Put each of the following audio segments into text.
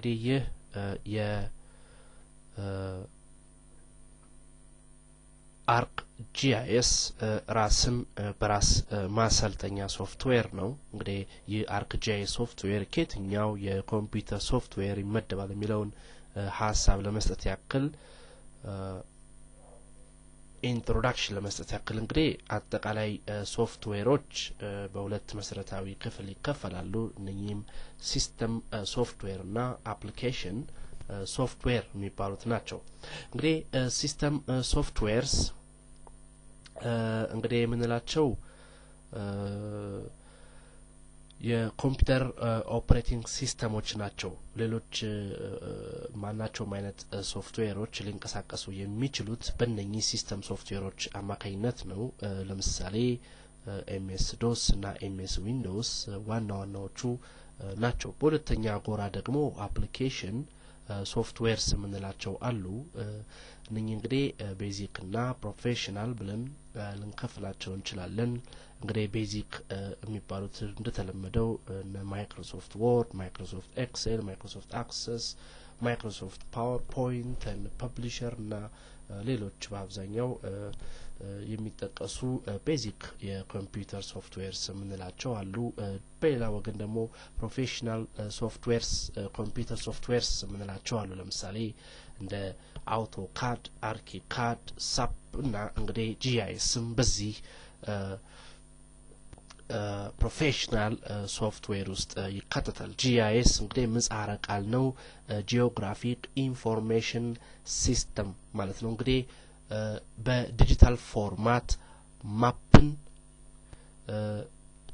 እንግዲህ ይህ የ ArcGIS ራስን በራስ ማሰልጠኛ ሶፍትዌር ነው። እንግዲህ ይህ ArcGIS ሶፍትዌር ከየትኛው የኮምፒውተር ሶፍትዌር ይመደባል የሚለውን ሐሳብ ለመስጠት ያክል ኢንትሮዳክሽን ለመስጠት ያክል እንግዲህ አጠቃላይ ሶፍትዌሮች በሁለት መሰረታዊ ክፍል ይከፈላሉ። እነኚህም ሲስተም ሶፍትዌር እና አፕሊኬሽን ሶፍትዌር የሚባሉት ናቸው። እንግዲህ ሲስተም ሶፍትዌርስ እንግዲህ የምንላቸው የኮምፒውተር ኦፕሬቲንግ ሲስተሞች ናቸው። ሌሎች ማናቸውም አይነት ሶፍትዌሮች ሊንቀሳቀሱ የሚችሉት በእነኚህ ሲስተም ሶፍትዌሮች አማካኝነት ነው። ለምሳሌ MS DOS እና MS Windows ዋና ዋናዎቹ ናቸው። በሁለተኛ ጎራ ደግሞ አፕሊኬሽን ሶፍትዌርስ የምንላቸው አሉ። እነኚህ እንግዲህ ቤዚክ እና ፕሮፌሽናል ብለን ልንከፍላቸው እንችላለን። እንግዲህ ቤዚክ የሚባሉት እንደተለመደው ማይክሮሶፍት ወርድ፣ ማይክሮሶፍት ኤክሴል፣ ማይክሮሶፍት አክሰስ፣ ማይክሮሶፍት ፓወርፖይንት እና ፐብሊሸር እና ሌሎች በአብዛኛው የሚጠቀሱ ቤዚክ የኮምፒውተር ሶፍትዌርስ የምንላቸው አሉ። በሌላ ወገን ደግሞ ፕሮፌሽናል ሶፍትዌርስ ኮምፒውተር ሶፍትዌርስ የምንላቸው አሉ። ለምሳሌ እንደ አውቶካድ፣ አርኪካድ፣ ሳፕ እና እንግዲህ GISም በዚህ ፕሮፌሽናል ሶፍትዌር ውስጥ ይካተታል። GIS እንግዲህ ምህጻረ ቃል ነው። ጂኦግራፊክ ኢንፎርሜሽን ሲስተም ማለት ነው። እንግዲህ በዲጂታል ፎርማት ማፕን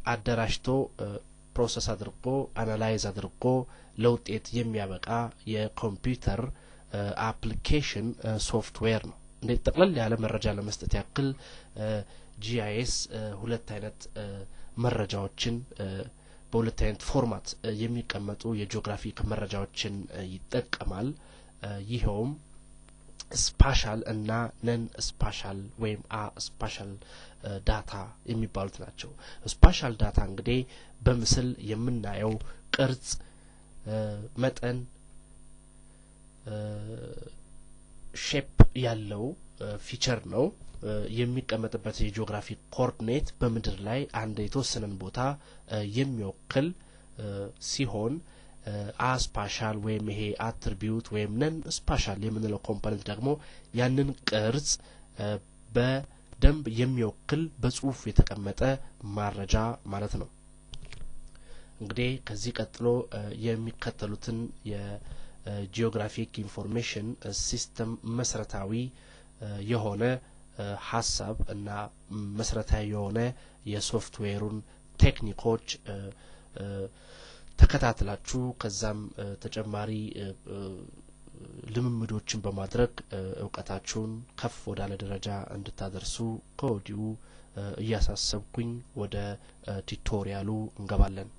አደራጅቶ ፕሮሰስ አድርጎ አናላይዝ አድርጎ ለውጤት የሚያበቃ የኮምፒውተር አፕሊኬሽን ሶፍትዌር ነው። እንዴ ጠቅለል ያለ መረጃ ለመስጠት ያክል GIS ሁለት አይነት መረጃዎችን በሁለት አይነት ፎርማት የሚቀመጡ የጂኦግራፊክ መረጃዎችን ይጠቀማል። ይሄውም ስፓሻል እና ነን ስፓሻል ወይም ስፓሻል ዳታ የሚባሉት ናቸው። ስፓሻል ዳታ እንግዲህ በምስል የምናየው ቅርጽ፣ መጠን፣ ሼፕ ያለው ፊቸር ነው። የሚቀመጥበት የጂኦግራፊክ ኮኦርዲኔት በምድር ላይ አንድ የተወሰነን ቦታ የሚወክል ሲሆን አስፓሻል ወይም ይሄ አትሪቢዩት ወይም ነን ስፓሻል የምንለው ኮምፖነንት ደግሞ ያንን ቅርጽ በደንብ የሚወክል በጽሁፍ የተቀመጠ መረጃ ማለት ነው። እንግዲህ ከዚህ ቀጥሎ የሚከተሉትን የጂኦግራፊክ ኢንፎርሜሽን ሲስተም መሰረታዊ የሆነ ሐሳብ እና መሰረታዊ የሆነ የሶፍትዌሩን ቴክኒኮች ተከታትላችሁ ከዛም ተጨማሪ ልምምዶችን በማድረግ ዕውቀታችሁን ከፍ ወዳለ ደረጃ እንድታደርሱ ከወዲሁ እያሳሰብኩኝ ወደ ቱቶሪያሉ እንገባለን።